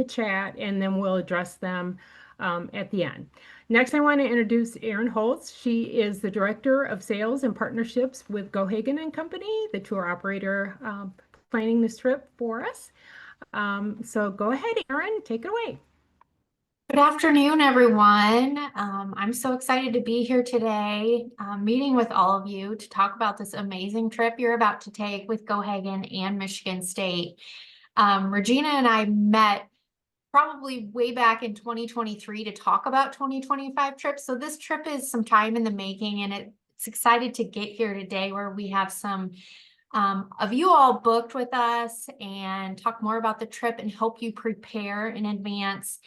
the chat, and then we'll address them at the end. Next, I want to introduce Erin Holtz. She is the Director of Sales and Partnerships with Gohagen and Company, the tour operator planning this trip for us. So go ahead, Erin, take it away. Good afternoon, everyone. I'm so excited to be here today, meeting with all of you to talk about this amazing trip you're about to take with Gohagen and Michigan State. Regina and I met probably way back in 2023 to talk about 2025 trips. So this trip is some time in the making, and it's excited to get here today where we have some of you all booked with us and talk more about the trip and help you prepare in advance.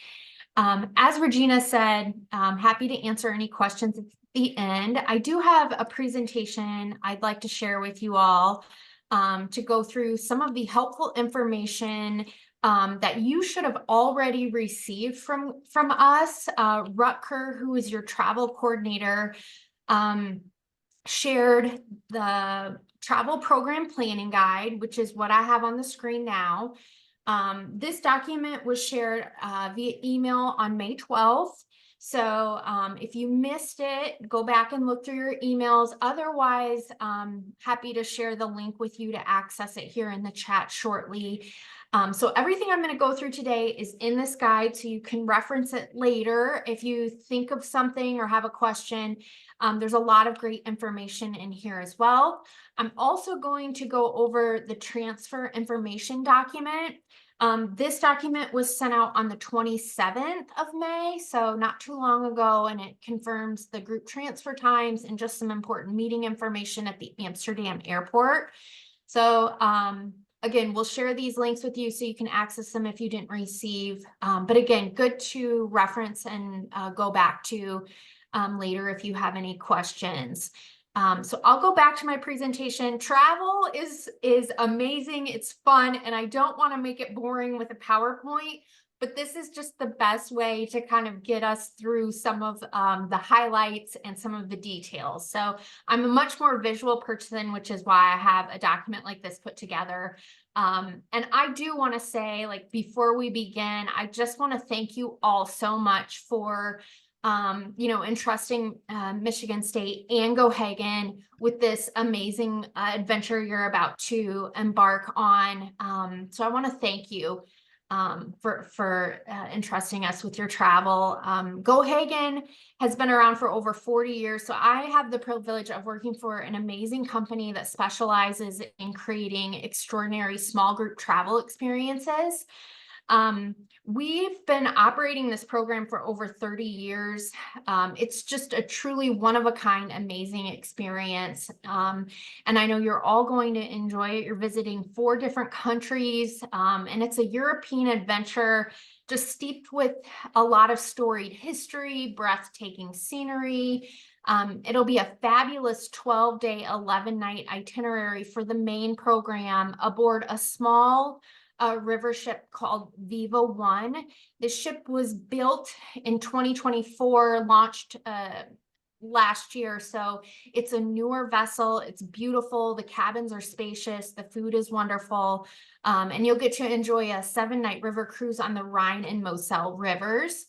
As Regina said, I'm happy to answer any questions at the end. I do have a presentation I'd like to share with you all to go through some of the helpful information that you should have already received from us. Rutger, who is your travel coordinator, shared the travel program planning guide, which is what I have on the screen now. This document was shared via email on May 12th. So if you missed it, go back and look through your emails. Otherwise, happy to share the link with you to access it here in the chat shortly. So everything I'm going to go through today is in this guide, so you can reference it later if you think of something or have a question. There's a lot of great information in here as well. I'm also going to go over the transfer information document. This document was sent out on the 27th of May, so not too long ago, and it confirms the group transfer times and just some important meeting information at the Amsterdam airport. So again, we'll share these links with you so you can access them if you didn't receive. But again, good to reference and go back to later if you have any questions. So I'll go back to my presentation. Travel is amazing. It's fun, and I don't want to make it boring with a PowerPoint, but this is just the best way to kind of get us through some of the highlights and some of the details. So I'm a much more visual person, which is why I have a document like this put together. And I do want to say, like, before we begin, I just want to thank you all so much for entrusting Michigan State and Gohagen with this amazing adventure you're about to embark on. So I want to thank you for entrusting us with your travel. Gohagen has been around for over 40 years. So I have the privilege of working for an amazing company that specializes in creating extraordinary small group travel experiences. We've been operating this program for over 30 years. It's just a truly one-of-a-kind, amazing experience. And I know you're all going to enjoy it. You're visiting 4 different countries, and it's a European adventure just steeped with a lot of storied history, breathtaking scenery. It'll be a fabulous 12-day, 11-night itinerary for the main program aboard a small river ship called Viva One. This ship was built in 2024, launched last year. So it's a newer vessel. It's beautiful. The cabins are spacious. The food is wonderful. And you'll get to enjoy a 7-night river cruise on the Rhine and Moselle rivers.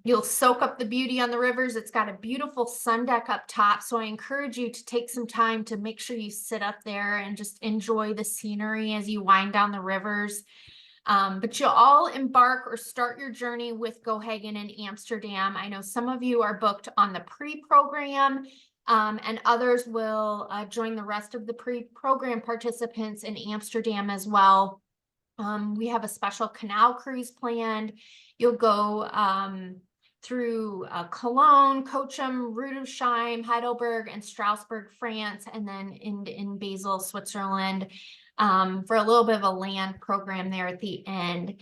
You'll soak up the beauty on the rivers. It's got a beautiful sun deck up top. So I encourage you to take some time to make sure you sit up there and just enjoy the scenery as you wind down the rivers. But you'll all embark or start your journey with Gohagen in Amsterdam. I know some of you are booked on the pre-program, and others will join the rest of the pre-program participants in Amsterdam as well. We have a special canal cruise planned. You'll go through Cologne, Cochem, Rudolfsheim, Heidelberg, and Strasbourg, France, and then in Basel, Switzerland, for a little bit of a land program there at the end.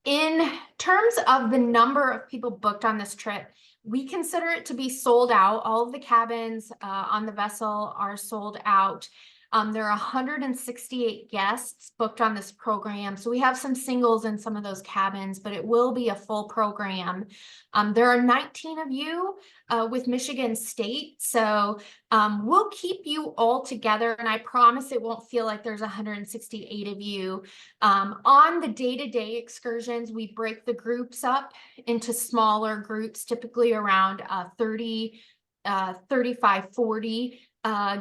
In terms of the number of people booked on this trip, we consider it to be sold out. All of the cabins on the vessel are sold out. There are 168 guests booked on this program. So we have some singles in some of those cabins, but it will be a full program. There are 19 of you with Michigan State. So we'll keep you all together, and I promise it won't feel like there's 168 of you. On the day-to-day excursions, we break the groups up into smaller groups, typically around 30, 35, 40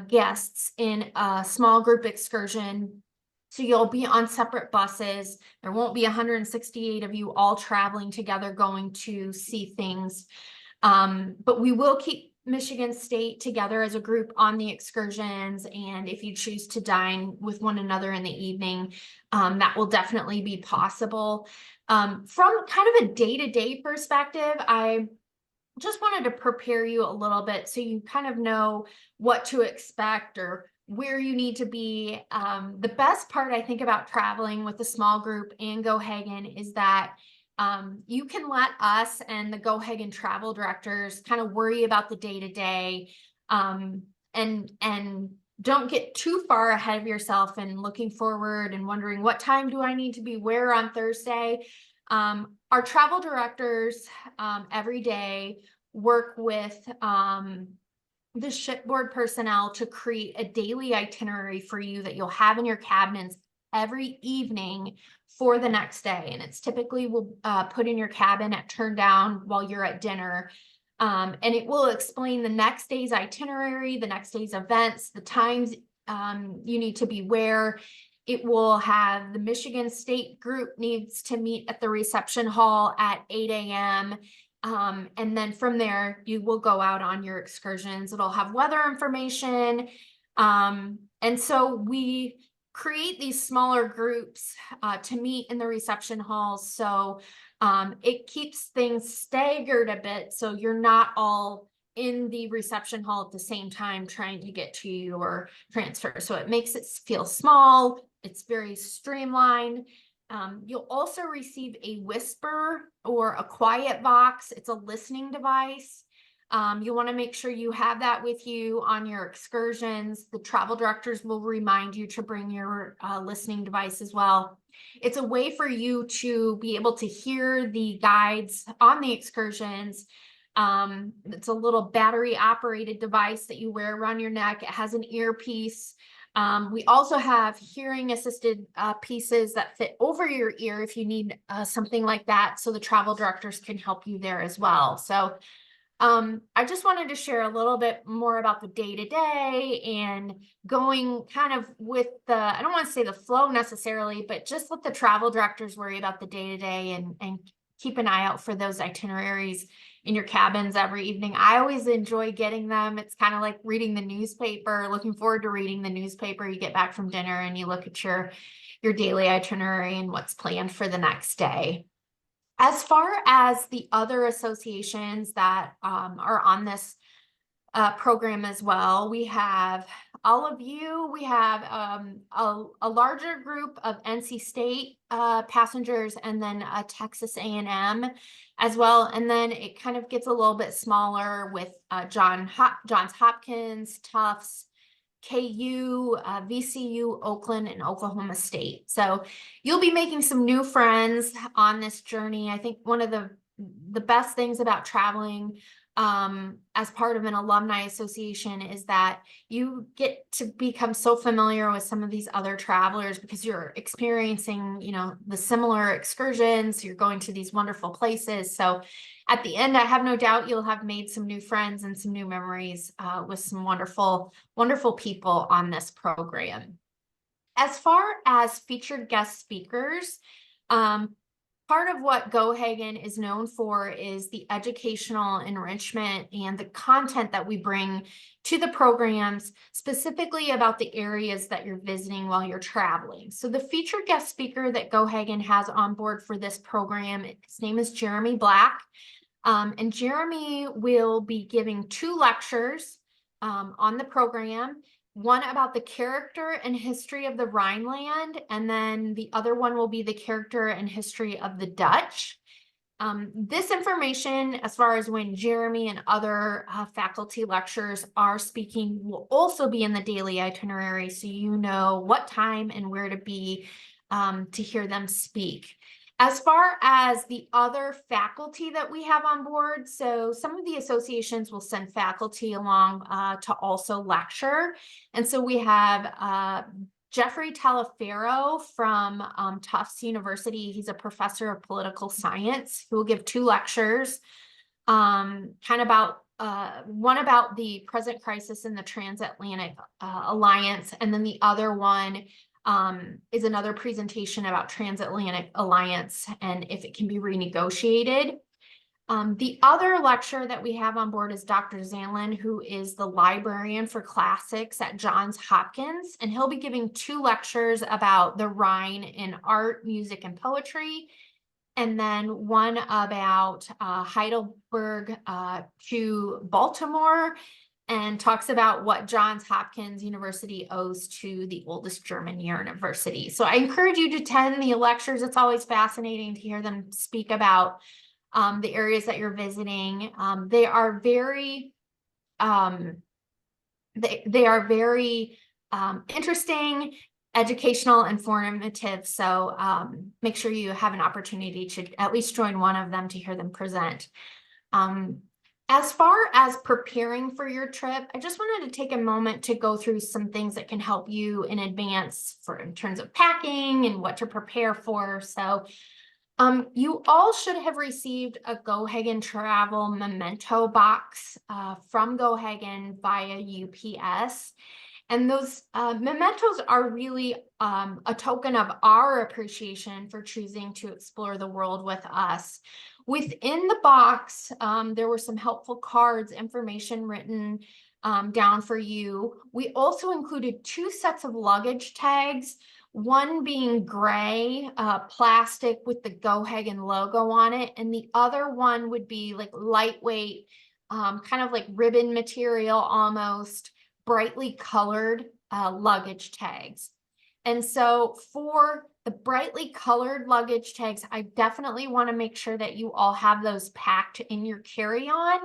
guests in a small group excursion. So you'll be on separate buses. There won't be 168 of you all traveling together going to see things. But we will keep Michigan State together as a group on the excursions. And if you choose to dine with one another in the evening, that will definitely be possible. From kind of a day-to-day perspective, I just wanted to prepare you a little bit so you kind of know what to expect or where you need to be. The best part I think about traveling with a small group and Gohagen is that you can let us and the Gohagen travel directors kind of worry about the day-to-day, and don't get too far ahead of yourself and looking forward and wondering what time do I need to be where on Thursday. Our travel directors every day work with the shipboard personnel to create a daily itinerary for you that you'll have in your cabins every evening for the next day. And it's typically will put in your cabin at turn down while you're at dinner. And it will explain the next day's itinerary, the next day's events, the times you need to be where. It will have the Michigan State group needs to meet at the reception hall at 8 a.m. And then from there, you will go out on your excursions. It'll have weather information. And so we create these smaller groups to meet in the reception halls. So it keeps things staggered a bit. So you're not all in the reception hall at the same time trying to get to your transfer. So it makes it feel small. It's very streamlined. You'll also receive a whisper or a quiet box. It's a listening device. You want to make sure you have that with you on your excursions. The travel directors will remind you to bring your listening device as well. It's a way for you to be able to hear the guides on the excursions. It's a little battery operated device that you wear around your neck. It has an earpiece. We also have hearing assisted pieces that fit over your ear if you need something like that. So the travel directors can help you there as well. So I just wanted to share a little bit more about the day-to-day and going kind of with the, I don't want to say the flow necessarily, but just let the travel directors worry about the day-to-day and keep an eye out for those itineraries in your cabins every evening. I always enjoy getting them. It's kind of like reading the newspaper, looking forward to reading the newspaper. You get back from dinner and you look at your daily itinerary and what's planned for the next day. As far as the other associations that are on this program as well, we have all of you. We have a larger group of NC State passengers, and then a Texas A&M as well. And then it kind of gets a little bit smaller with Johns Hopkins, Tufts, KU, VCU, Oakland, and Oklahoma State. So you'll be making some new friends on this journey. I think one of the best things about traveling as part of an alumni association is that you get to become so familiar with some of these other travelers because you're experiencing, you know, the similar excursions. You're going to these wonderful places. So at the end, I have no doubt you'll have made some new friends and some new memories with some wonderful, wonderful people on this program. As far as featured guest speakers, part of what Gohagen is known for is the educational enrichment and the content that we bring to the programs, specifically about the areas that you're visiting while you're traveling. So the featured guest speaker that Gohagen has on board for this program, his name is Jeremy Black. And Jeremy will be giving 2 lectures on the program. One about the character and history of the Rhineland, and then the other one will be the character and history of the Dutch. This information, as far as when Jeremy and other faculty lecturers are speaking, will also be in the daily itinerary, so you know what time and where to be to hear them speak. As far as the other faculty that we have on board, so some of the associations will send faculty along to also lecture. And so we have Jeffrey Talaferro from Tufts University. He's a professor of political science who will give 2 lectures, kind of about one about the present crisis in the transatlantic alliance, and then the other one is another presentation about transatlantic alliance and if it can be renegotiated. The other lecturer that we have on board is Dr. Zalin, who is the librarian for classics at Johns Hopkins, and he'll be giving 2 lectures about the Rhine in art, music, and poetry, and then one about Heidelberg to Baltimore, and talks about what Johns Hopkins University owes to the oldest German university. So I encourage you to attend the lectures. It's always fascinating to hear them speak about the areas that you're visiting. They are very interesting, educational, informative. So make sure you have an opportunity to at least join one of them to hear them present. As far as preparing for your trip, I just wanted to take a moment to go through some things that can help you in advance in terms of packing and what to prepare for. So you all should have received a Gohagen Travel memento box from Gohagen via UPS. And those mementos are really a token of our appreciation for choosing to explore the world with us. Within the box, there were some helpful cards, information written down for you. We also included 2 sets of luggage tags, one being gray plastic with the Gohagen logo on it, and the other one would be like lightweight, kind of like ribbon material almost, brightly colored luggage tags. And so for the brightly colored luggage tags, I definitely want to make sure that you all have those packed in your carry-on.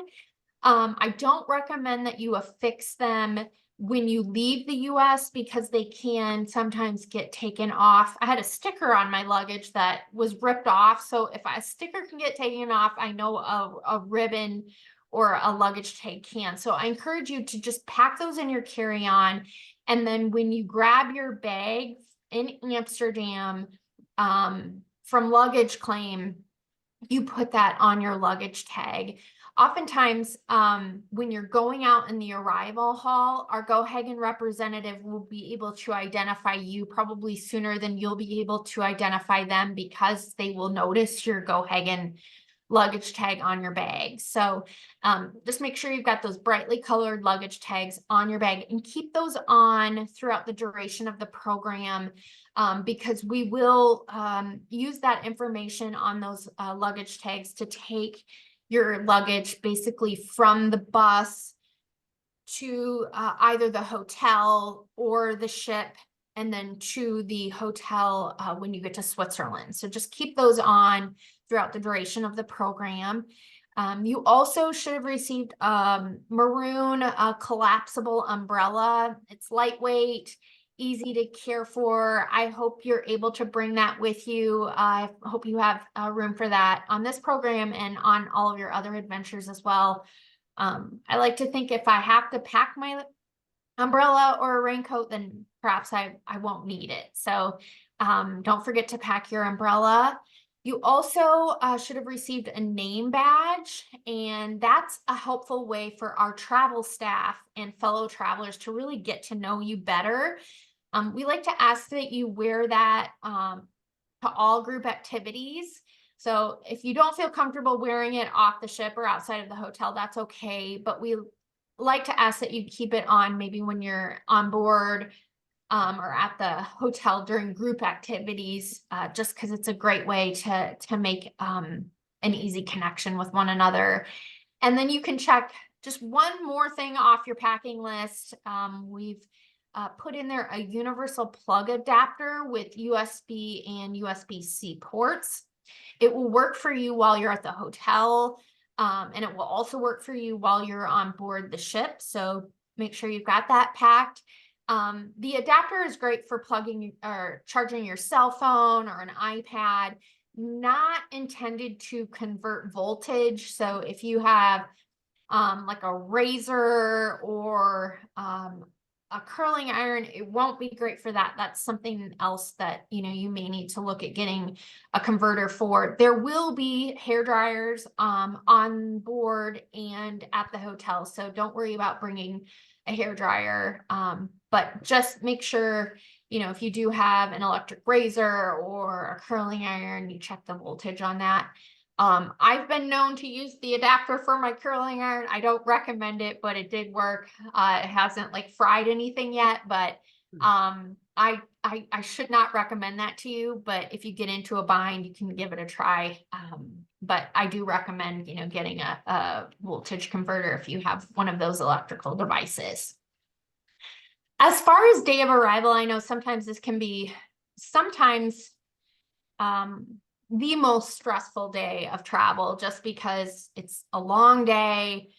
I don't recommend that you affix them when you leave the US because they can sometimes get taken off. I had a sticker on my luggage that was ripped off. So if a sticker can get taken off, I know a ribbon or a luggage tag can. So I encourage you to just pack those in your carry-on. And then when you grab your bag in Amsterdam from luggage claim, you put that on your luggage tag. Oftentimes, when you're going out in the arrival hall, our Gohagen representative will be able to identify you probably sooner than you'll be able to identify them because they will notice your Gohagen luggage tag on your bag. So just make sure you've got those brightly colored luggage tags on your bag and keep those on throughout the duration of the program because we will use that information on those luggage tags to take your luggage basically from the bus to either the hotel or the ship and then to the hotel when you get to Switzerland. So just keep those on throughout the duration of the program. You also should have received maroon collapsible umbrella. It's lightweight, easy to care for. I hope you're able to bring that with you. I hope you have room for that on this program and on all of your other adventures as well. I like to think if I have to pack my umbrella or a raincoat, then perhaps I won't need it. So don't forget to pack your umbrella. You also should have received a name badge, and that's a helpful way for our travel staff and fellow travelers to really get to know you better. We like to ask that you wear that to all group activities. So if you don't feel comfortable wearing it off the ship or outside of the hotel, that's okay. But we like to ask that you keep it on maybe when you're on board or at the hotel during group activities, just because it's a great way to make an easy connection with one another. And then you can check just one more thing off your packing list. We've put in there a universal plug adapter with USB and USB-C ports. It will work for you while you're at the hotel, and it will also work for you while you're on board the ship. So make sure you've got that packed. The adapter is great for plugging or charging your cell phone or an iPad, not intended to convert voltage. So if you have like a razor or a curling iron, it won't be great for that. That's something else that, you know, you may need to look at getting a converter for. There will be hair dryers on board and at the hotel, so don't worry about bringing a hair dryer, but just make sure, you know, if you do have an electric razor or a curling iron, you check the voltage on that. I've been known to use the adapter for my curling iron. I don't recommend it, but it did work. It hasn't like fried anything yet, but I should not recommend that to you. But if you get into a bind, you can give it a try. But I do recommend, you know, getting a voltage converter if you have one of those electrical devices. As far as day of arrival, I know sometimes this can be the most stressful day of travel, just because it's a long day,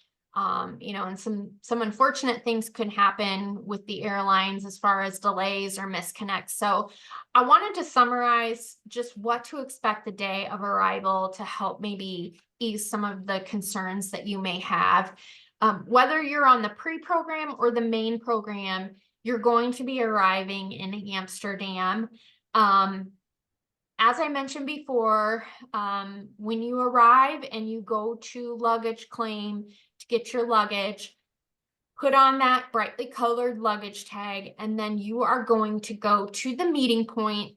you know, and some unfortunate things could happen with the airlines as far as delays or misconnects. So I wanted to summarize just what to expect the day of arrival to help maybe ease some of the concerns that you may have. Whether you're on the pre-program or the main program, you're going to be arriving in Amsterdam. As I mentioned before, when you arrive and you go to luggage claim to get your luggage, put on that brightly colored luggage tag, and then you are going to go to the meeting point.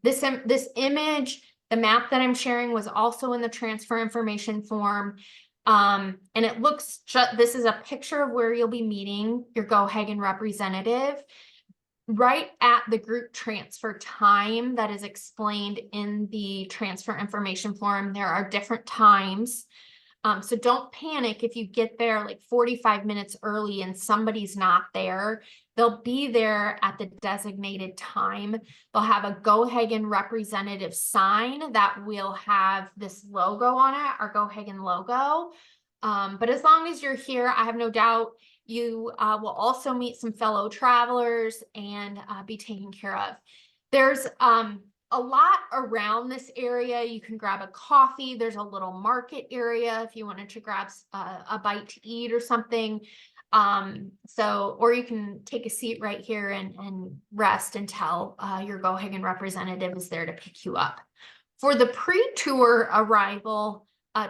This image, the map that I'm sharing, was also in the transfer information form. And it looks this is a picture of where you'll be meeting your GoHagen representative. Right at the group transfer time that is explained in the transfer information form, there are different times. So don't panic if you get there like 45 minutes early and somebody's not there. They'll be there at the designated time. They'll have a GoHagen representative sign that will have this logo on it, our GoHagen logo. But as long as you're here, I have no doubt you will also meet some fellow travelers and be taken care of. There's a lot around this area. You can grab a coffee. There's a little market area if you wanted to grab a bite to eat or something. Or you can take a seat right here and rest until your GoHagen representative is there to pick you up. For the pre-tour arrival,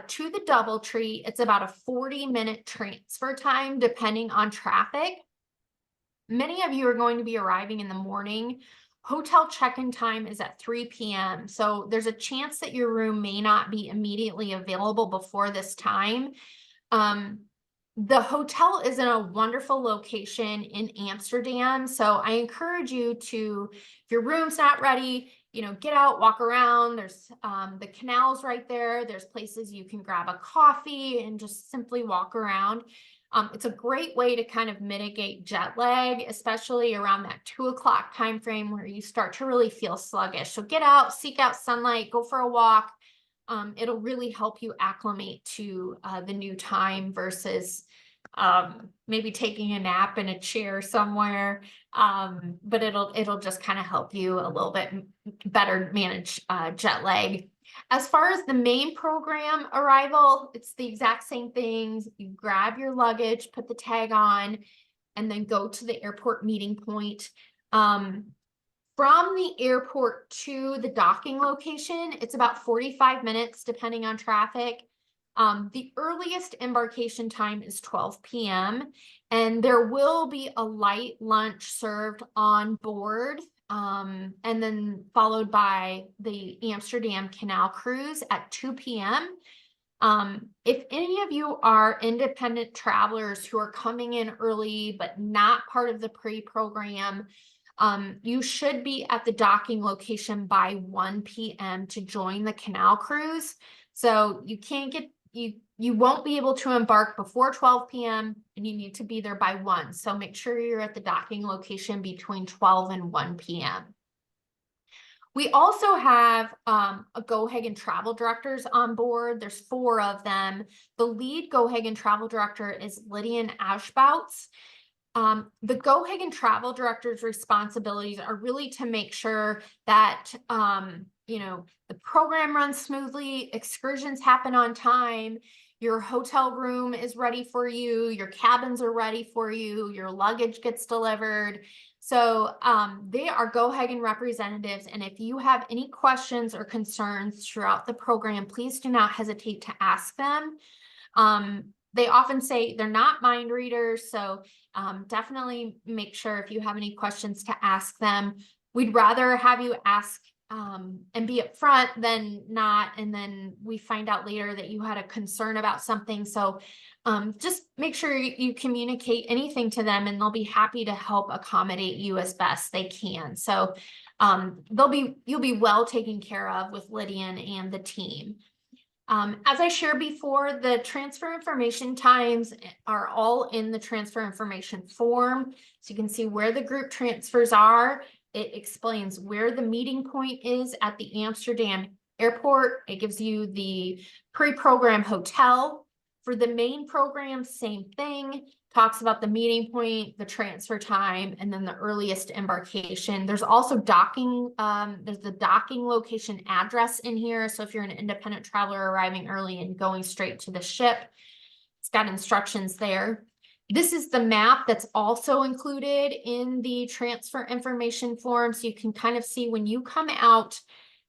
to the DoubleTree, it's about a 40-minute transfer time, depending on traffic. Many of you are going to be arriving in the morning. Hotel check-in time is at 3 p.m. So there's a chance that your room may not be immediately available before this time. The hotel is in a wonderful location in Amsterdam. So I encourage you to, if your room's not ready, you know, get out, walk around. There's the canals right there. There's places you can grab a coffee and just simply walk around. It's a great way to kind of mitigate jet lag, especially around that 2 o'clock time frame where you start to really feel sluggish. So get out, seek out sunlight, go for a walk. It'll really help you acclimate to the new time versus maybe taking a nap in a chair somewhere. But it'll just kind of help you a little bit better manage jet lag. As far as the main program arrival, it's the exact same things. You grab your luggage, put the tag on, and then go to the airport meeting point. From the airport to the docking location, it's about 45 minutes, depending on traffic. The earliest embarkation time is 12 p.m. and there will be a light lunch served on board, and then followed by the Amsterdam Canal Cruise at 2 p.m. If any of you are independent travelers who are coming in early but not part of the pre-program, you should be at the docking location by 1 p.m. to join the canal cruise. So you can't get, you won't be able to embark before 12 p.m. and you need to be there by 1. So make sure you're at the docking location between 12 and 1 p.m. We also have a Gohagen travel directors on board. There's 4 of them. The lead Gohagen travel director is Lydian Ashbouts. The Gohagen travel director's responsibilities are really to make sure that the program runs smoothly, excursions happen on time, your hotel room is ready for you, your cabins are ready for you, your luggage gets delivered. So they are Gohagen representatives, and if you have any questions or concerns throughout the program, please do not hesitate to ask them. They often say they're not mind readers, so definitely make sure if you have any questions to ask them. We'd rather have you ask and be upfront than not, and then we find out later that you had a concern about something. So just make sure you communicate anything to them, and they'll be happy to help accommodate you as best they can. So you'll be well taken care of with Lydian and the team. As I shared before, the transfer information times are all in the transfer information form. So you can see where the group transfers are. It explains where the meeting point is at the Amsterdam airport. It gives you the pre-program hotel. For the main program, same thing. Talks about the meeting point, the transfer time, and then the earliest embarkation. There's also docking. There's the docking location address in here. So if you're an independent traveler arriving early and going straight to the ship, it's got instructions there. This is the map that's also included in the transfer information form. So you can kind of see when you come out,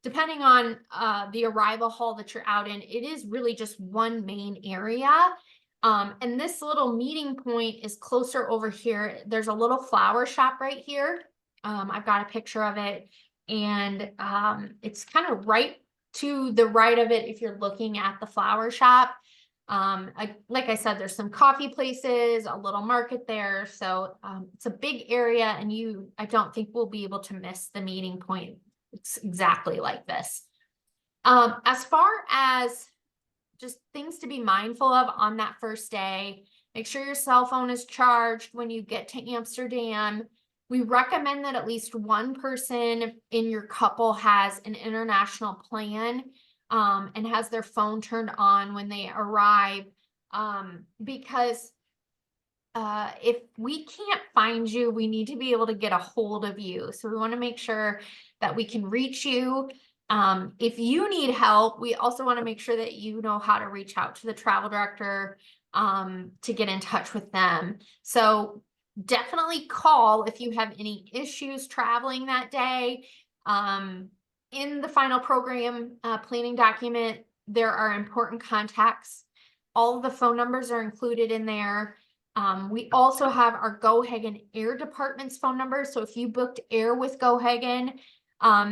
depending on the arrival hall that you're out in, it is really just one main area. And this little meeting point is closer over here. There's a little flower shop right here. I've got a picture of it, and it's kind of right to the right of it if you're looking at the flower shop. Like I said, there's some coffee places, a little market there. So it's a big area, and I don't think we'll be able to miss the meeting point. It's exactly like this. As far as just things to be mindful of on that first day, make sure your cell phone is charged when you get to Amsterdam. We recommend that at least one person in your couple has an international plan and has their phone turned on when they arrive, because if we can't find you, we need to be able to get a hold of you. So we want to make sure that we can reach you. If you need help, we also want to make sure that you know how to reach out to the travel director to get in touch with them. So definitely call if you have any issues traveling that day. In the final program planning document, there are important contacts. All of the phone numbers are included in there. We also have our Gohagen Air Department's phone number. So if you booked air with Gohagen,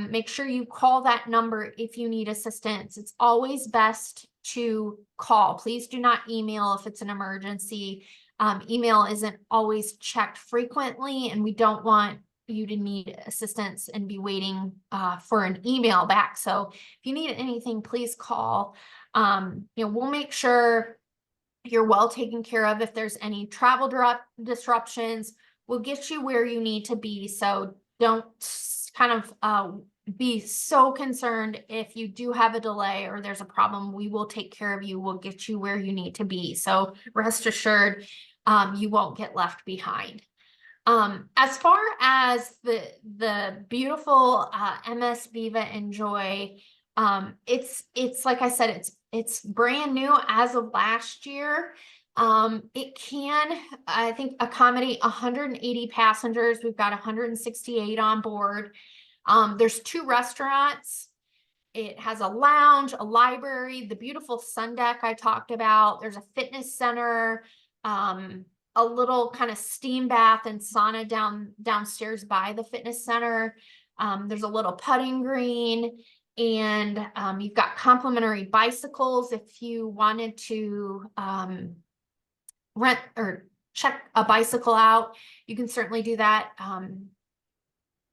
make sure you call that number if you need assistance. It's always best to call. Please do not email if it's an emergency. Email isn't always checked frequently, and we don't want you to need assistance and be waiting for an email back. So if you need anything, please call. We'll make sure you're well taken care of. If there's any travel disruptions, we'll get you where you need to be. So don't kind of be so concerned if you do have a delay or there's a problem. We will take care of you. We'll get you where you need to be. So rest assured, you won't get left behind. As far as the beautiful MS Viva Enjoy, it's like I said, it's brand new as of last year. It can, I think, accommodate 180 passengers. We've got 168 on board. There's 2 restaurants. It has a lounge, a library, the beautiful sun deck I talked about. There's a fitness center, a little kind of steam bath and sauna downstairs by the fitness center. There's a little putting green, and you've got complimentary bicycles if you wanted to rent or check a bicycle out. You can certainly do that.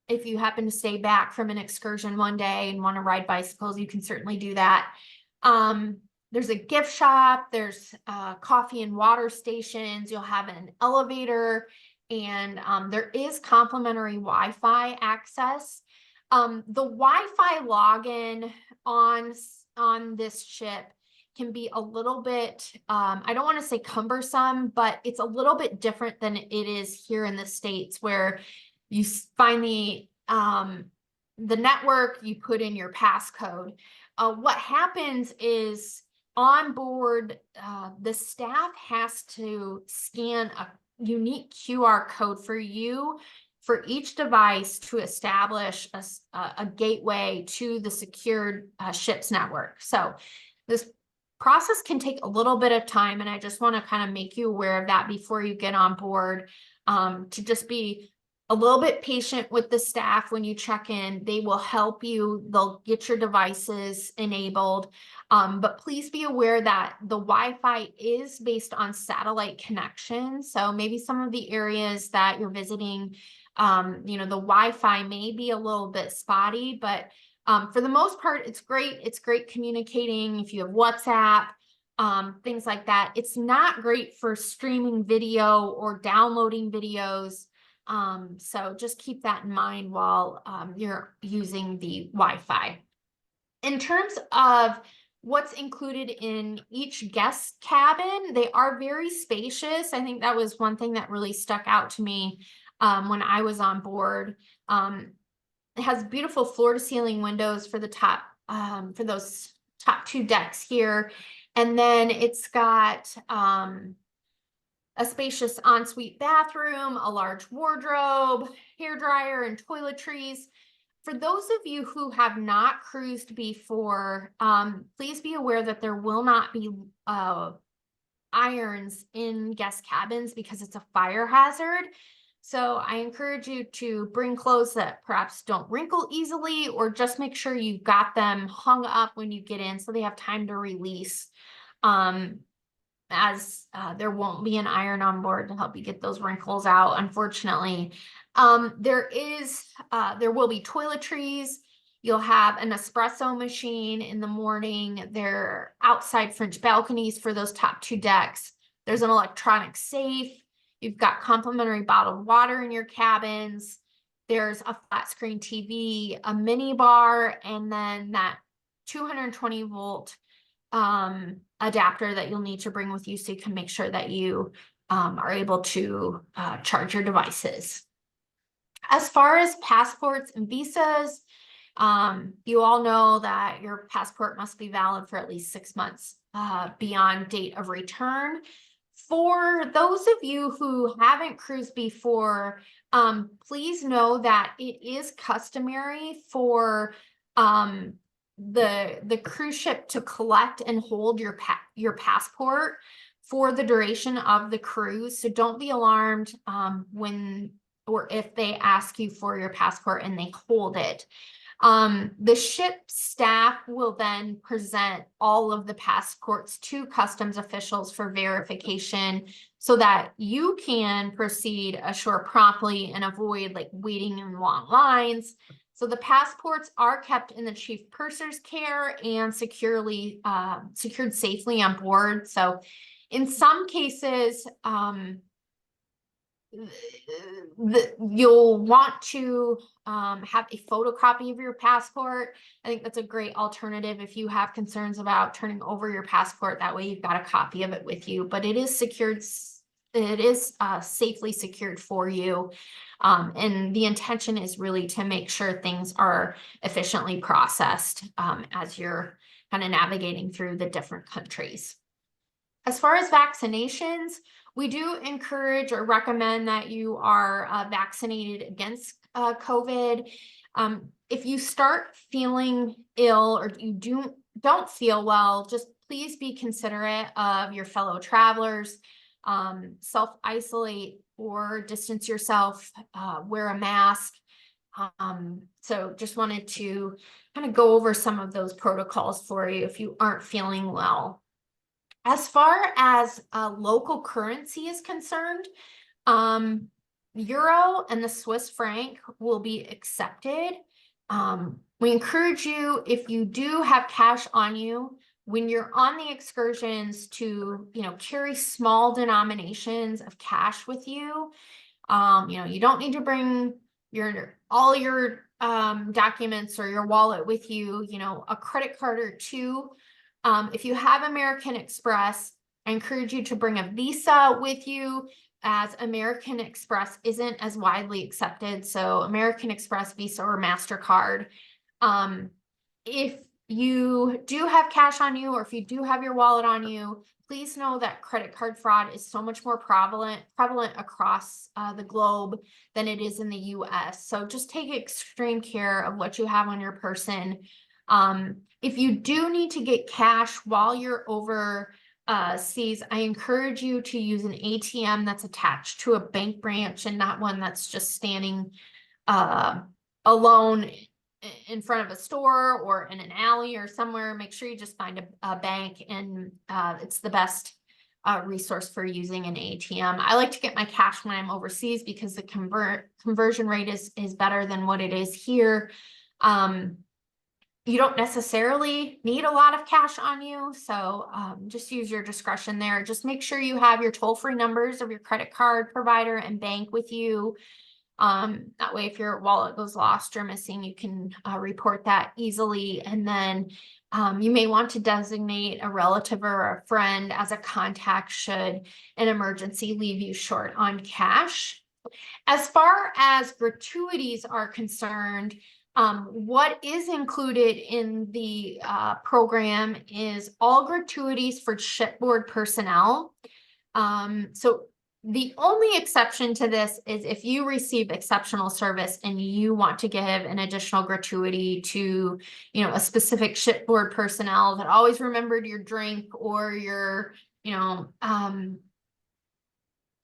If you happen to stay back from an excursion one day and want to ride bicycles, you can certainly do that. There's a gift shop, there's coffee and water stations, you'll have an elevator, and there is complimentary Wi-Fi access. The Wi-Fi login on this ship can be a little bit, I don't want to say cumbersome, but it's a little bit different than it is here in the States, where you find the network, you put in your passcode. What happens is on board, the staff has to scan a unique QR code for you for each device to establish a gateway to the secured ship's network. So this process can take a little bit of time, and I just want to kind of make you aware of that before you get on board, to just be a little bit patient with the staff when you check in. They will help you. They'll get your devices enabled. But please be aware that the Wi-Fi is based on satellite connection. So maybe some of the areas that you're visiting, the Wi-Fi may be a little bit spotty, but for the most part, it's great. It's great communicating if you have WhatsApp, things like that. It's not great for streaming video or downloading videos. So just keep that in mind while you're using the Wi-Fi. In terms of what's included in each guest cabin, they are very spacious. I think that was one thing that really stuck out to me when I was on board. It has beautiful floor to ceiling windows for the top, for those top two decks here. And then it's got a spacious ensuite bathroom, a large wardrobe, hair dryer, and toiletries. For those of you who have not cruised before, please be aware that there will not be irons in guest cabins because it's a fire hazard. So I encourage you to bring clothes that perhaps don't wrinkle easily, or just make sure you've got them hung up when you get in so they have time to release, as there won't be an iron on board to help you get those wrinkles out, unfortunately. There will be toiletries. You'll have an espresso machine in the morning. There are outside French balconies for those top two decks. There's an electronic safe. You've got complimentary bottled water in your cabins. There's a flat screen TV, a mini bar, and then that 220 volt adapter that you'll need to bring with you so you can make sure that you are able to charge your devices. As far as passports and visas, you all know that your passport must be valid for at least 6 months beyond date of return. For those of you who haven't cruised before, please know that it is customary for the cruise ship to collect and hold your passport for the duration of the cruise. So don't be alarmed when or if they ask you for your passport and they hold it. The ship staff will then present all of the passports to customs officials for verification so that you can proceed ashore promptly and avoid like waiting in long lines. So the passports are kept in the chief purser's care and secured safely on board. So in some cases, you'll want to have a photocopy of your passport. I think that's a great alternative if you have concerns about turning over your passport. That way you've got a copy of it with you, but it is secured. It is safely secured for you. And the intention is really to make sure things are efficiently processed as you're kind of navigating through the different countries. As far as vaccinations, we do encourage or recommend that you are vaccinated against COVID. If you start feeling ill or you don't feel well, just please be considerate of your fellow travelers. Self-isolate or distance yourself, wear a mask. So just wanted to kind of go over some of those protocols for you if you aren't feeling well. As far as local currency is concerned, Euro and the Swiss franc will be accepted. We encourage you, if you do have cash on you, when you're on the excursions, to carry small denominations of cash with you. You don't need to bring all your documents or your wallet with you, a credit card or two. If you have American Express, I encourage you to bring a Visa with you, as American Express isn't as widely accepted. So American Express, Visa, or MasterCard. If you do have cash on you, or if you do have your wallet on you, please know that credit card fraud is so much more prevalent across the globe than it is in the US. So just take extreme care of what you have on your person. If you do need to get cash while you're overseas, I encourage you to use an ATM that's attached to a bank branch and not one that's just standing alone in front of a store or in an alley or somewhere. Make sure you just find a bank, and it's the best resource for using an ATM. I like to get my cash when I'm overseas because the conversion rate is better than what it is here. You don't necessarily need a lot of cash on you, so just use your discretion there. Just make sure you have your toll-free numbers of your credit card provider and bank with you. That way, if your wallet goes lost or missing, you can report that easily. And then you may want to designate a relative or a friend as a contact should an emergency leave you short on cash. As far as gratuities are concerned, what is included in the program is all gratuities for shipboard personnel. So the only exception to this is if you receive exceptional service and you want to give an additional gratuity to, a specific shipboard personnel that always remembered your drink, or your,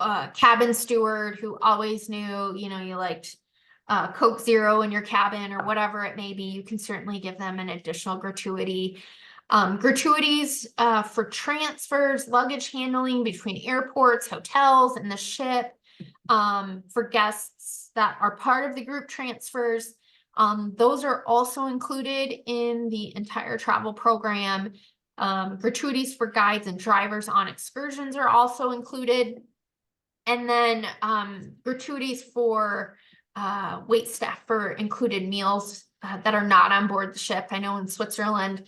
cabin steward who always knew, you liked Coke Zero in your cabin or whatever it may be. You can certainly give them an additional gratuity. Gratuities for transfers, luggage handling between airports, hotels, and the ship, for guests that are part of the group transfers. Those are also included in the entire travel program. Gratuities for guides and drivers on excursions are also included. And then gratuities for wait staff for included meals that are not on board the ship. I know in Switzerland,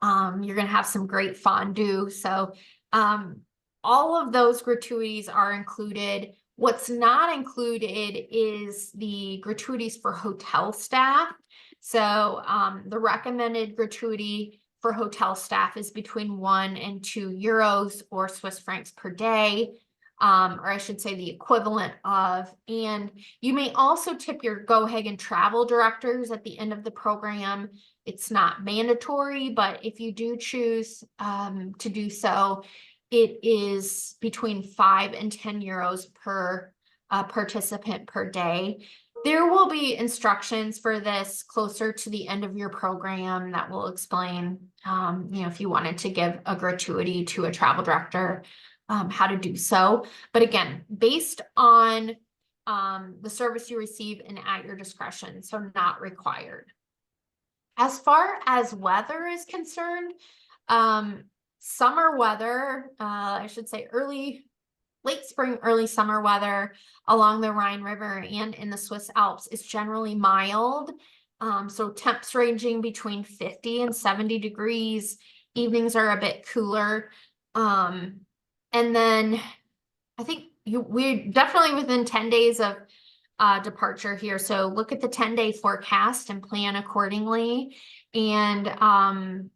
you're going to have some great fondue. So all of those gratuities are included. What's not included is the gratuities for hotel staff. So the recommended gratuity for hotel staff is between 1 and 2 euros or Swiss francs per day. Or I should say the equivalent of. And you may also tip your Go Hagen travel directors at the end of the program. It's not mandatory, but if you do choose to do so, it is between 5 and 10 euros per participant per day. There will be instructions for this closer to the end of your program that will explain, if you wanted to give a gratuity to a travel director, how to do so. But again, based on the service you receive and at your discretion, so not required. As far as weather is concerned, summer weather, I should say late spring, early summer weather along the Rhine River and in the Swiss Alps is generally mild. So temps ranging between 50 and 70 degrees. Evenings are a bit cooler. And then I think we're definitely within 10 days of departure here. So look at the 10-day forecast and plan accordingly. And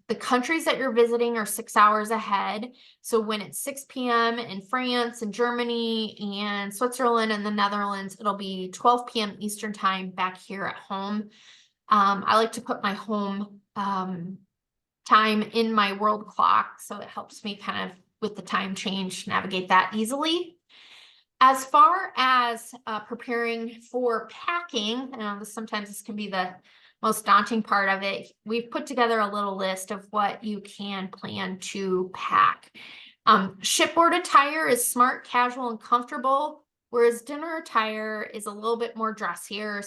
the countries that you're visiting are 6 hours ahead. So when it's 6 p.m. in France and Germany and Switzerland and the Netherlands, it'll be 12 p.m. Eastern time back here at home. I like to put my home time in my world clock, so it helps me kind of with the time change navigate that easily. As far as preparing for packing, I know sometimes this can be the most daunting part of it. We've put together a little list of what you can plan to pack. Shipboard attire is smart, casual, and comfortable, whereas dinner attire is a little bit more dressier.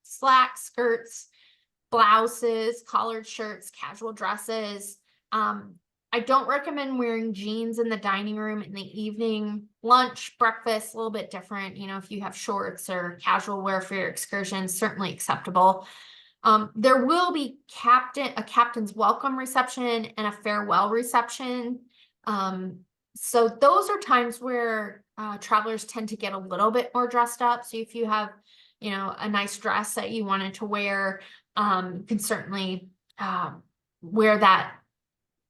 Slacks, skirts, blouses, collared shirts, casual dresses. I don't recommend wearing jeans in the dining room in the evening. Lunch, breakfast, a little bit different. If you have shorts or casual wear for your excursions, certainly acceptable. There will be a captain's welcome reception and a farewell reception. So those are times where travelers tend to get a little bit more dressed up. So if you have, a nice dress that you wanted to wear, you can certainly wear that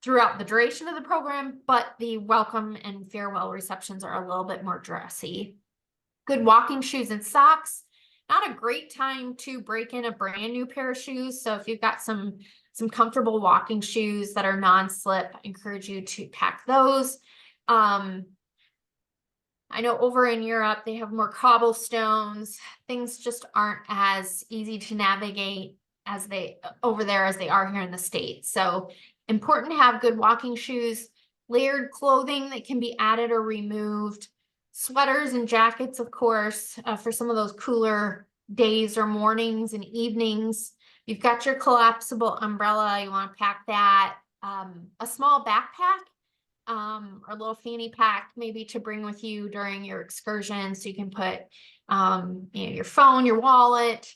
throughout the duration of the program, but the welcome and farewell receptions are a little bit more dressy. Good walking shoes and socks. Not a great time to break in a brand new pair of shoes. So if you've got some comfortable walking shoes that are non-slip, I encourage you to pack those. I know over in Europe, they have more cobblestones. Things just aren't as easy to navigate over there as they are here in the States. So important to have good walking shoes, layered clothing that can be added or removed, sweaters and jackets, of course, for some of those cooler days or mornings and evenings. You've got your collapsible umbrella. You want to pack that. A small backpack or a little fanny pack maybe to bring with you during your excursion. So you can put your phone, your wallet,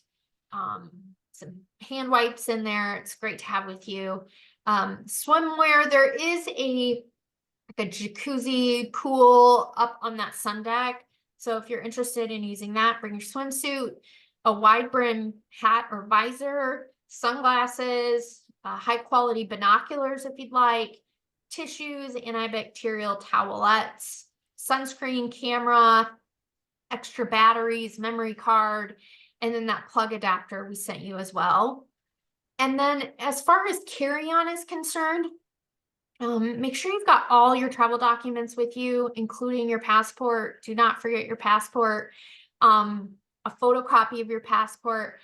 some hand wipes in there. It's great to have with you. Swimwear, there is a jacuzzi pool up on that sun deck. So if you're interested in using that, bring your swimsuit, a wide brim hat or visor, sunglasses, high quality binoculars if you'd like, tissues, antibacterial towelettes, sunscreen, camera, extra batteries, memory card, and then that plug adapter we sent you as well. And then as far as carry-on is concerned, make sure you've got all your travel documents with you, including your passport. Do not forget your passport, a photocopy of your passport.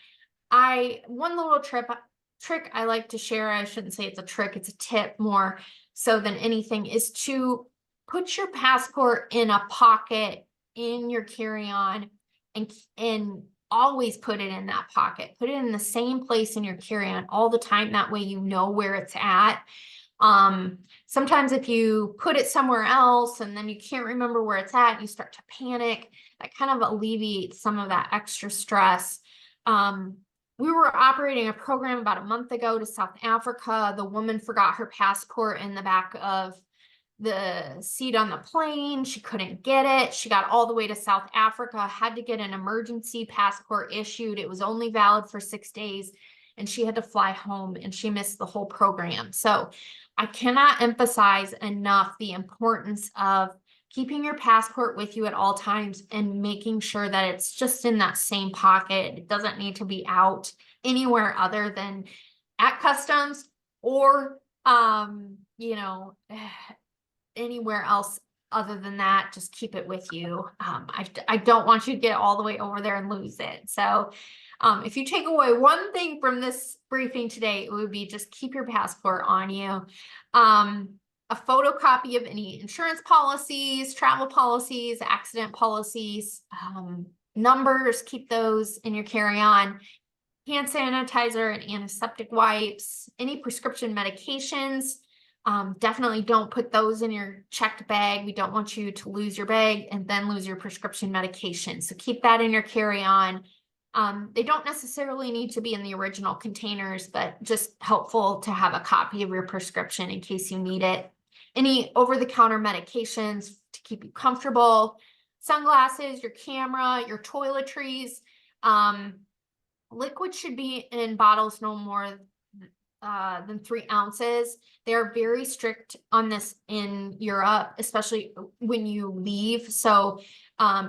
One little trick I like to share, I shouldn't say it's a trick, it's a tip more so than anything, is to put your passport in a pocket in your carry-on and always put it in that pocket. Put it in the same place in your carry-on all the time. That way you know where it's at. Sometimes if you put it somewhere else and then you can't remember where it's at, you start to panic. That kind of alleviates some of that extra stress. We were operating a program about a month ago to South Africa. The woman forgot her passport in the back of the seat on the plane. She couldn't get it. She got all the way to South Africa, had to get an emergency passport issued. It was only valid for 6 days, and she had to fly home, and she missed the whole program. So I cannot emphasize enough the importance of keeping your passport with you at all times and making sure that it's just in that same pocket. It doesn't need to be out anywhere other than at customs or, anywhere else other than that. Just keep it with you. I don't want you to get all the way over there and lose it. So if you take away one thing from this briefing today, it would be just keep your passport on you. A photocopy of any insurance policies, travel policies, accident policies, numbers, keep those in your carry-on. Hand sanitizer and antiseptic wipes, any prescription medications. Definitely don't put those in your checked bag. We don't want you to lose your bag and then lose your prescription medication. So keep that in your carry-on. They don't necessarily need to be in the original containers, but just helpful to have a copy of your prescription in case you need it. Any over-the-counter medications to keep you comfortable, sunglasses, your camera, your toiletries. Liquid should be in bottles no more than 3 ounces. They're very strict on this in Europe, especially when you leave. So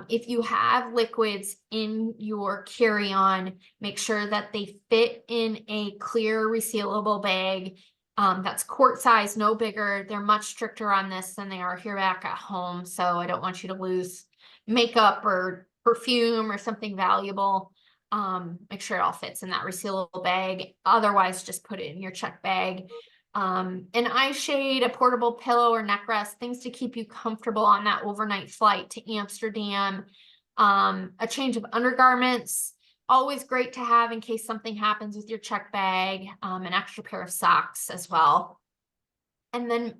if you have liquids in your carry-on, make sure that they fit in a clear resealable bag. That's quart size, no bigger. They're much stricter on this than they are here back at home. So I don't want you to lose makeup or perfume or something valuable. Make sure it all fits in that resealable bag. Otherwise, just put it in your check bag. An eye shade, a portable pillow or neck rest, things to keep you comfortable on that overnight flight to Amsterdam. A change of undergarments, always great to have in case something happens with your check bag. An extra pair of socks as well. And then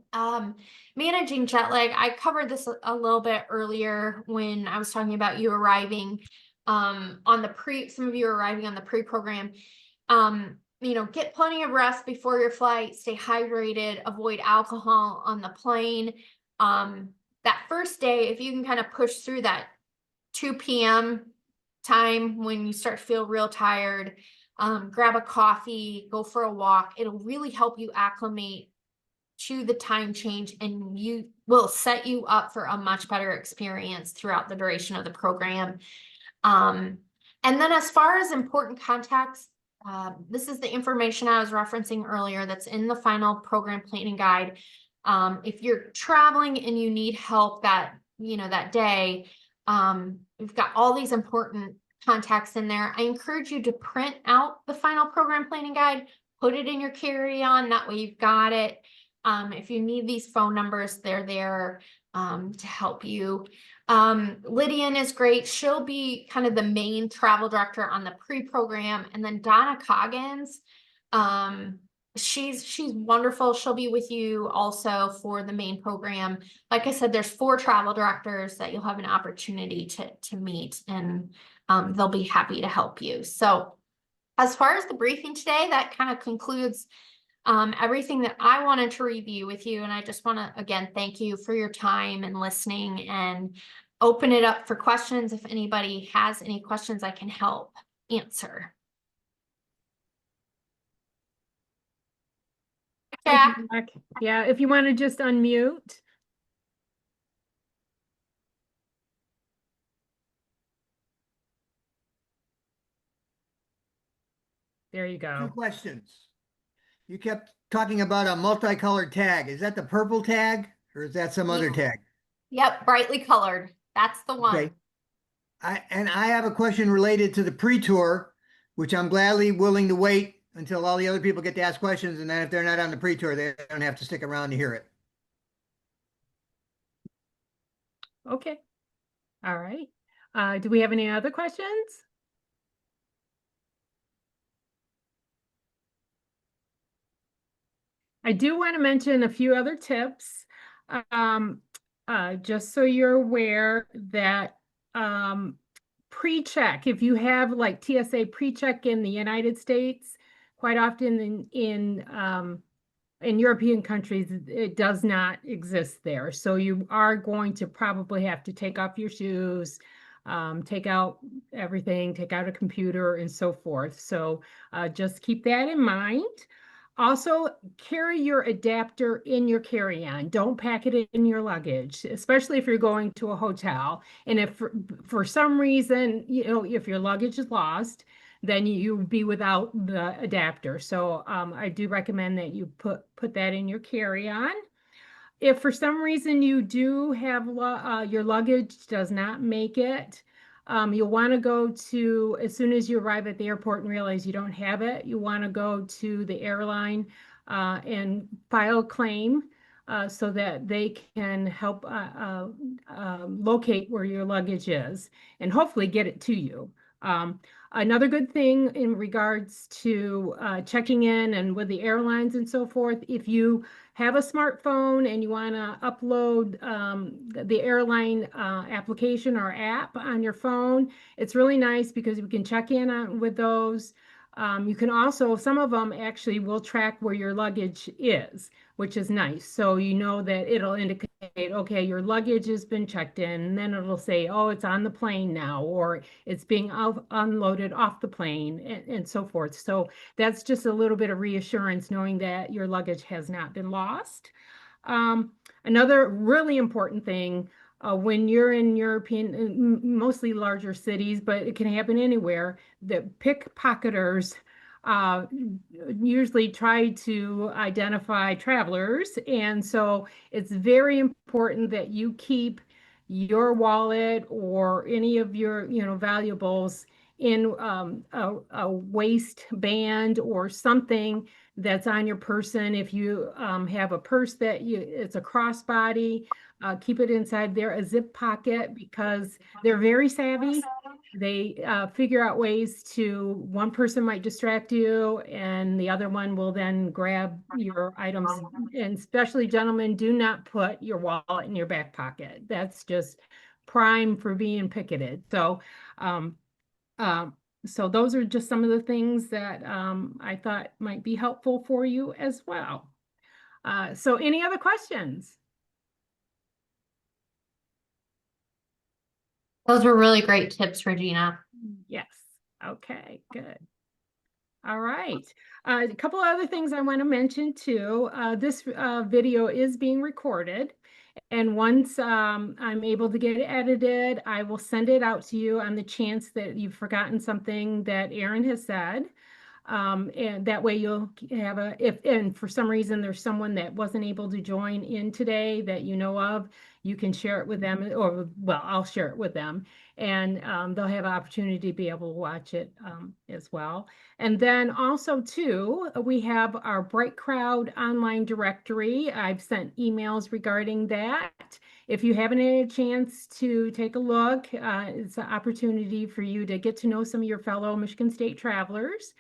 managing jet lag, I covered this a little bit earlier when I was talking about you arriving some of you are arriving on the pre-program. Get plenty of rest before your flight, stay hydrated, avoid alcohol on the plane. That first day, if you can kind of push through that 2 p.m. time when you start to feel real tired, grab a coffee, go for a walk. It'll really help you acclimate to the time change, and you will set you up for a much better experience throughout the duration of the program. And then as far as important contacts, this is the information I was referencing earlier that's in the final program planning guide. If you're traveling and you need help that day, we've got all these important contacts in there. I encourage you to print out the final program planning guide, put it in your carry-on, that way you've got it. If you need these phone numbers, they're there to help you. Lydian is great. She'll be kind of the main travel director on the pre-program. And then Donna Coggins, she's wonderful. She'll be with you also for the main program. Like I said, there's 4 travel directors that you'll have an opportunity to meet, and they'll be happy to help you. So as far as the briefing today, that kind of concludes everything that I wanted to review with you. And I just want to, again, thank you for your time and listening, and open it up for questions. If anybody has any questions, I can help answer. Thank you, Jack. Yeah, if you want to just unmute. There you 2 go. questions. You kept talking about a multicolored tag. Is that the purple tag, or is that some other tag? Yep, brightly colored. That's the one. Okay. I have a question related to the pre-tour, which I'm gladly willing to wait until all the other people get to ask questions, and then if they're not on the pre-tour, they don't have to stick around to hear it. Okay. All right. Do we have any other questions? I do want to mention a few other tips. Just so you're aware that pre-check, if you have like TSA pre-check in the United States, quite often in European countries, it does not exist there. So you are going to probably have to take off your shoes, take out everything, take out a computer and so forth. So just keep that in mind. Also, carry your adapter in your carry-on. Don't pack it in your luggage, especially if you're going to a hotel. And if for some reason, if your luggage is lost, then you be without the adapter. So I do recommend that you put that in your carry-on. If for some reason you do have your luggage does not make it, you'll want to go to, as soon as you arrive at the airport and realize you don't have it, you want to go to the airline and file a claim so that they can help locate where your luggage is and hopefully get it to you. Another good thing in regards to checking in and with the airlines and so forth, if you have a smartphone and you want to upload the airline application or app on your phone, it's really nice because we can check in with those. You can also, some of them actually will track where your luggage is, which is nice. So you know that it'll indicate, okay, your luggage has been checked in, and then it'll say, oh, it's on the plane now, or it's being unloaded off the plane, and so forth. So that's just a little bit of reassurance knowing that your luggage has not been lost. Another really important thing when you're in European, mostly larger cities, but it can happen anywhere, that pickpocketers usually try to identify travelers. And so it's very important that you keep your wallet or any of your, valuables in a waistband or something that's on your person. If you have a purse that it's a crossbody, keep it inside there, a zip pocket, because they're very savvy. They figure out ways to, one person might distract you and the other one will then grab your items. And especially gentlemen, do not put your wallet in your back pocket. That's just prime for being picketed. So So those are just some of the things that I thought might be helpful for you as well. So any other questions? Those were really great tips, Regina. Yes. Okay, good. All right. A couple other things I want to mention too. This video is being recorded. And once I'm able to get it edited, I will send it out to you on the chance that you've forgotten something that Erin has said. And that way you'll have and for some reason there's someone that wasn't able to join in today that you know of, you can share it with them, or well, I'll share it with them, and they'll have an opportunity to be able to watch it as well. And then also too, we have our Bright Crowd online directory. I've sent emails regarding that. If you haven't had a chance to take a look, it's an opportunity for you to get to know some of your fellow Michigan State travelers.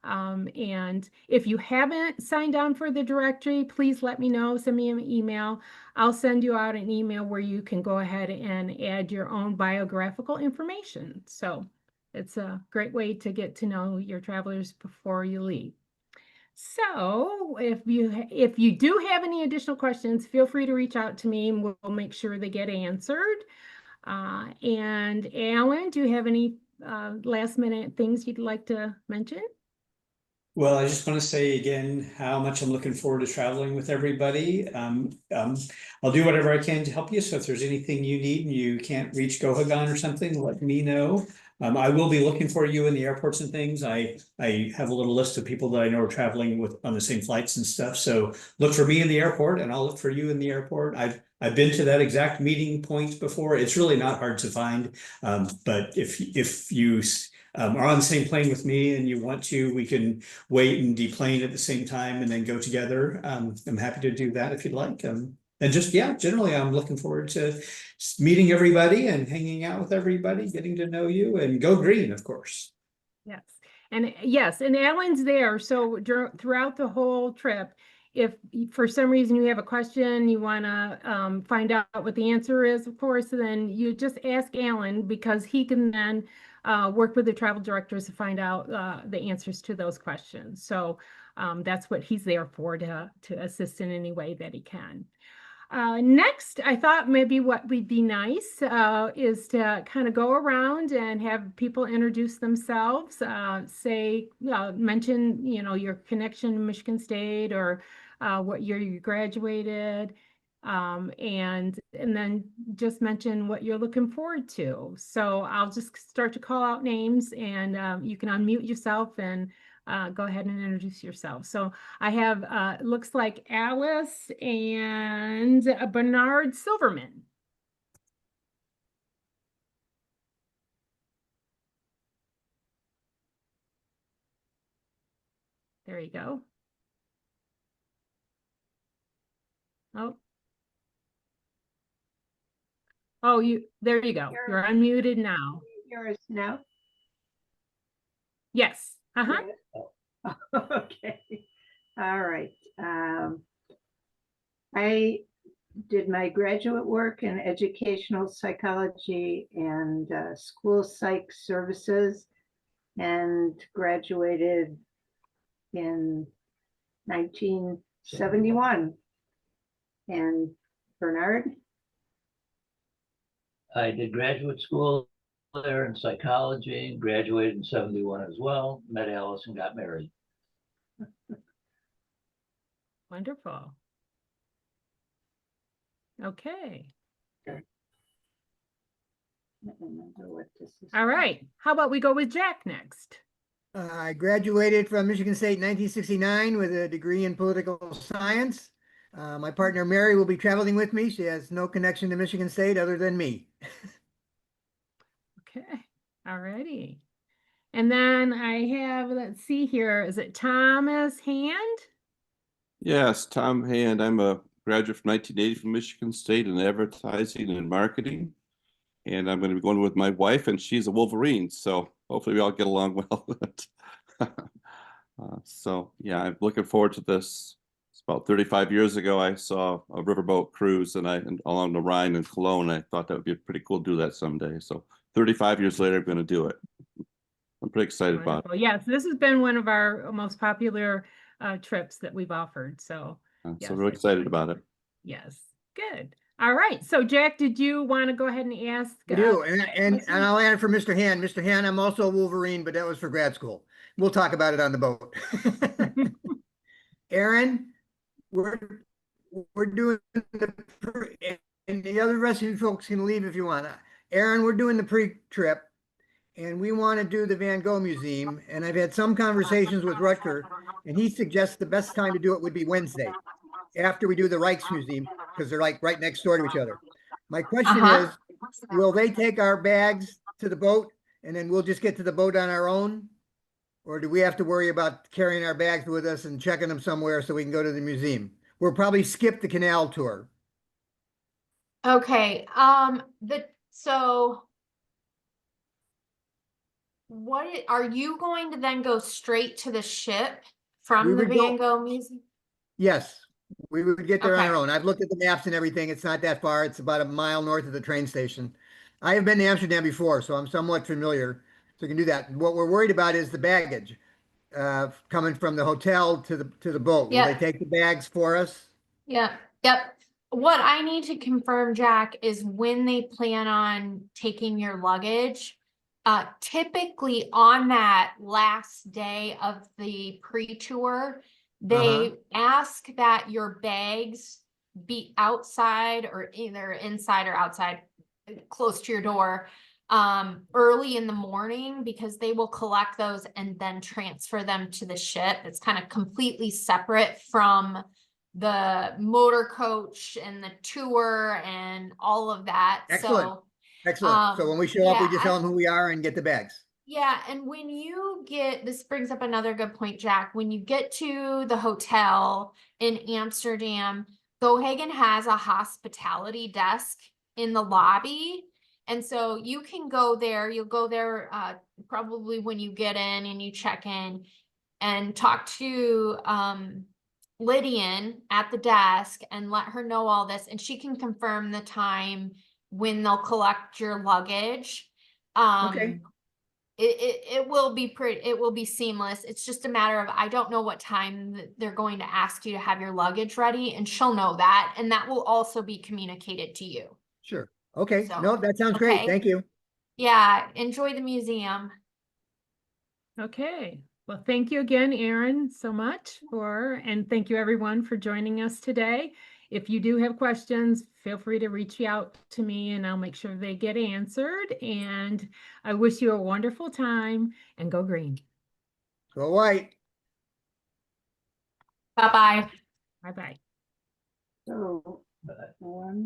And if you haven't signed on for the directory, please let me know, send me an email. I'll send you out an email where you can go ahead and add your own biographical information. So it's a great way to get to know your travelers before you leave. So if you do have any additional questions, feel free to reach out to me and we'll make sure they get answered. And Alan, do you have any last minute things you'd like to mention? Well, I just want to say again how much I'm looking forward to traveling with everybody. I'll do whatever I can to help you. So if there's anything you need and you can't reach Gohagan or something, let me know. I will be looking for you in the airports and things. I have a little list of people that I know are traveling with on the same flights and stuff. So look for me in the airport and I'll look for you in the airport. I've been to that exact meeting point before. It's really not hard to find. But if you are on the same plane with me and you want to, we can wait and deplane at the same time and then go together. I'm happy to do that if you'd like. And just, yeah, generally, I'm looking forward to meeting everybody and hanging out with everybody, getting to know you, and go green, of course. Yes. And yes, and Alan's there. So throughout the whole trip, if for some reason you have a question, you want to find out what the answer is, of course, then you just ask Alan because he can then work with the travel directors to find out the answers to those questions. So that's what he's there for, to assist in any way that he can. Next, I thought maybe what would be nice is to kind of go around and have people introduce themselves, mention, your connection to Michigan State or what year you graduated, and then just mention what you're looking forward to. So I'll just start to call out names and you can unmute yourself and go ahead and introduce yourself. So I have, looks like Alice and Bernard Silverman. There you go. Oh. Oh, there you go. You're unmuted now. Yours now? Yes. Uh-huh. Yes. Okay. All right. I did my graduate work in educational psychology and school psych services and graduated in 1971. And Bernard? I did graduate school there in psychology, graduated in 71 as well, met Alice and got married. Wonderful. Okay. I don't remember what this is. All right. How about we go with Jack next? I graduated from Michigan State in 1969 with a degree in political science. My partner Mary will be traveling with me. She has no connection to Michigan State other than me. Okay. All righty. And then I have, let's see here, is it Thomas Hand? Yes, Tom Hand. I'm a graduate from 1980 from Michigan State in advertising and marketing. And I'm going to be going with my wife, and she's a Wolverine. So hopefully we all get along well. So yeah, I'm looking forward to this. It's about 35 years ago, I saw a riverboat cruise and along the Rhine and Cologne. I thought that would be pretty cool to do that someday. So 35 years later, I'm going to do it. I'm pretty excited about it. Wonderful. Yes, this has been one of our most popular trips that we've offered. So I'm yes, so really it's excited really about good. it. Yes, good. All right. So Jack, did you want to go ahead and ask? I do, and questions? I'll add it for Mr. Hand. Mr. Hand, I'm also a Wolverine, but that was for grad school. We'll talk about it on the boat. Aaron, we're doing and the other rest of you folks can leave if you want. Aaron, we're doing the pre-trip, and we want to do the Van Gogh Museum. And I've had some conversations with Rutger, and he suggests the best time to do it would be Wednesday, after we do the Rijksmuseum, because they're like right next door to each other. My question Uh-huh. is, will they take our bags to the boat and then we'll just get to the boat on our own? Or do we have to worry about carrying our bags with us and checking them somewhere so we can go to the museum? We'll probably skip the canal tour. Okay, so are you going to then go straight to the ship We from the would Van go, Gogh Museum? yes, we would get there on Okay. our own. I've looked at the maps and everything. It's not that far. It's about a mile north of the train station. I have been to Amsterdam before, so I'm somewhat familiar. So we can do that. What we're worried about is the baggage coming from the hotel to the boat. Will they Yep. take the bags for us? Yep. What I need to confirm, Jack, is when they plan on taking your luggage. Typically on that last day of the pre-tour, they ask that your bags be outside or either inside or outside, close to your door, early in the morning, because they will collect those and then transfer them to the ship. It's kind of completely separate from the motor coach and the tour and all of that. Excellent. So, Excellent. So when we show up, we just tell yeah, them who we are and get the bags. yeah, and when you this brings up another good point, Jack. When you get to the hotel in Amsterdam, Gohagen has a hospitality desk in the lobby. And so you can go there, you'll go there probably when you get in and you check in and talk to Lydian at the desk and let her know all this, and she can confirm the time when they'll collect your luggage. Okay. It will be it will be seamless. It's just a matter of, I don't know what time they're going to ask you to have your luggage ready, and she'll know that, and that will also be communicated to you. Sure. Okay. So, No, that sounds great. okay. Thank you. Yeah, enjoy the museum. Okay. Well, thank you again, Aaron, so much and thank you everyone for joining us today. If you do have questions, feel free to reach out to me and I'll make sure they get answered. And I wish you a wonderful time and go green. Go white. Bye-bye. Bye-bye. So, one.